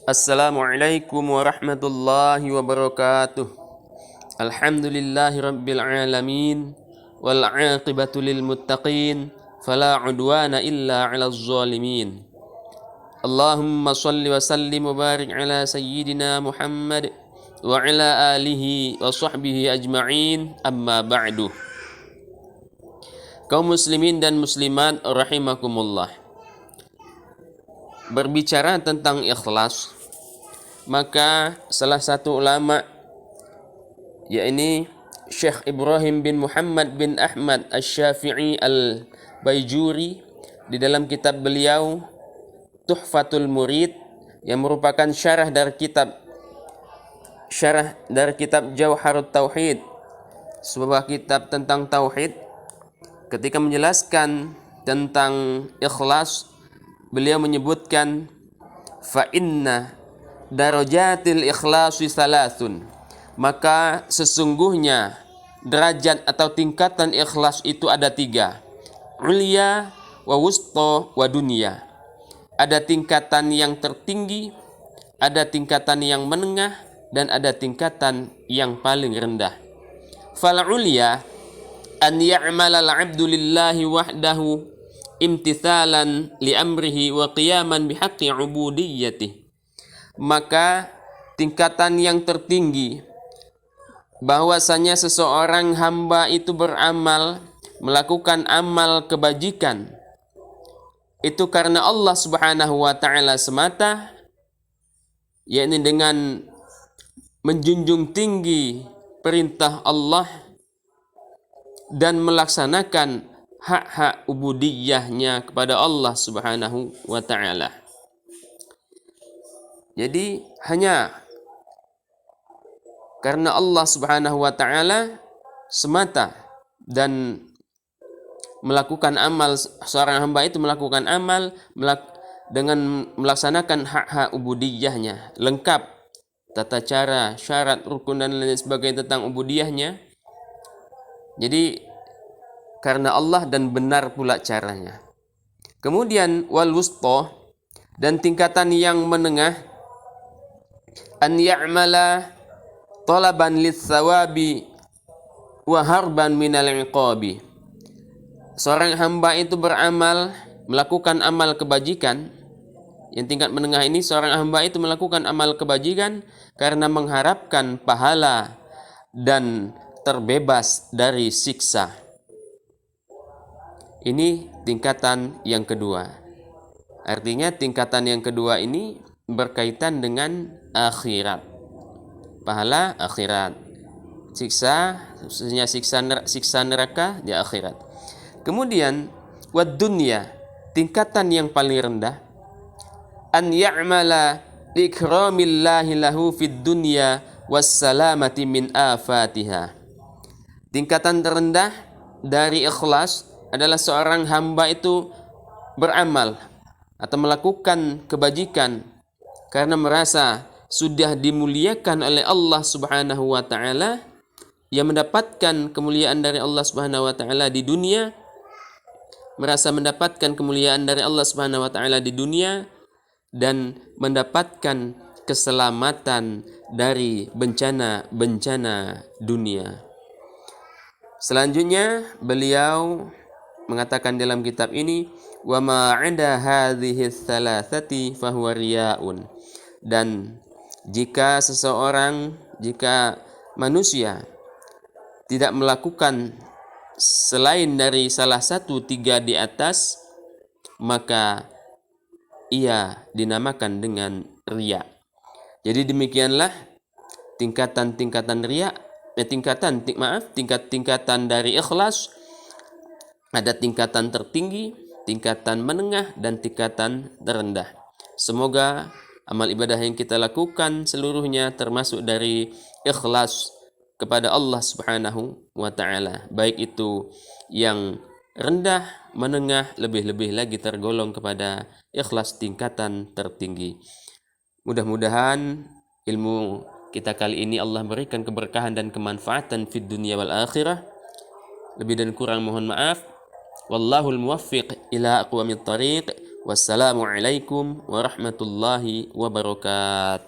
Assalamualaikum warahmatullahi wabarakatuh. Alhamdulillahi rabbil alamin wal aqibatu lil muttaqin fala udwana illa 'alal zalimin. Allahumma shalli wa sallim wa barik ala sayyidina Muhammad wa ala alihi wa sahbihi ajma'in, amma ba'du. Kaum muslimin dan muslimat rahimakumullah. Berbicara tentang ikhlas, maka salah satu ulama, yakni Syekh Ibrahim bin Muhammad bin Ahmad Asy-Syafi'i Al-Baijuri, di dalam kitab beliau Tuhfatul Murid, yang merupakan syarah dari kitab Jauharut Tauhid, sebuah kitab tentang tauhid, ketika menjelaskan tentang ikhlas, beliau menyebutkan fa inna darajatil ikhlasi salasun, maka sesungguhnya derajat atau tingkatan ikhlas itu ada 3, ulya wa wusta wa dunya. Ada tingkatan yang tertinggi, ada tingkatan yang menengah, dan ada tingkatan yang paling rendah. Fal ulya an ya'mala al-'abdu lillahi wahdahu imtithalan li amrihi wa qiyaman bihaqqi ubudiyyatihi. Maka tingkatan yang tertinggi, bahwasanya seseorang hamba itu beramal, melakukan amal kebajikan itu karena Allah Subhanahu wa taala semata, yakni dengan menjunjung tinggi perintah Allah dan melaksanakan hak-hak ubudiyahnya kepada Allah Subhanahu wa taala. Jadi hanya karena Allah Subhanahu wa taala semata dan melakukan amal, seorang hamba itu melakukan amal dengan melaksanakan hak-hak ubudiyahnya, lengkap tata cara, syarat, rukun dan lain sebagainya tentang ubudiyahnya. Jadi karena Allah dan benar pula caranya. Kemudian wal wusta, dan tingkatan yang menengah, an ya'mala talaban lis-sawabi wa harban minal iqabi. Seorang hamba itu beramal, melakukan amal kebajikan. Yang tingkat menengah ini, seorang hamba itu melakukan amal kebajikan karena mengharapkan pahala dan terbebas dari siksa. Ini tingkatan yang kedua. Artinya tingkatan yang kedua ini berkaitan dengan akhirat. Pahala akhirat. Siksa, khususnya siksa neraka di akhirat. Kemudian wad dunya, tingkatan yang paling rendah, an ya'mala likramillahi lahu fid dunya wassalamati min afatiha. Tingkatan terendah dari ikhlas adalah seorang hamba itu beramal atau melakukan kebajikan karena merasa sudah dimuliakan oleh Allah Subhanahu wa taala, yang mendapatkan kemuliaan dari Allah Subhanahu wa taala di dunia, merasa mendapatkan kemuliaan dari Allah Subhanahu wa taala di dunia dan mendapatkan keselamatan dari bencana-bencana dunia. Selanjutnya beliau mengatakan dalam kitab ini, wa ma 'inda hadhihi tsalatsati fa huwa riya'un. Dan jika manusia tidak melakukan selain dari salah satu 3 di atas, maka ia dinamakan dengan riya. Jadi demikianlah tingkatan-tingkatan riya, tingkat-tingkatan dari ikhlas. Ada tingkatan tertinggi, tingkatan menengah, dan tingkatan terendah. Semoga amal ibadah yang kita lakukan seluruhnya termasuk dari ikhlas kepada Allah Subhanahu wa taala, baik itu yang rendah, menengah, lebih-lebih lagi tergolong kepada ikhlas tingkatan tertinggi. Mudah-mudahan ilmu kita kali ini Allah berikan keberkahan dan kemanfaatan fid dunya wal akhirah. Lebih dan kurang mohon maaf. Wallahul muwaffiq ila aqwamit thariq. Wassalamualaikum warahmatullahi wabarakatuh.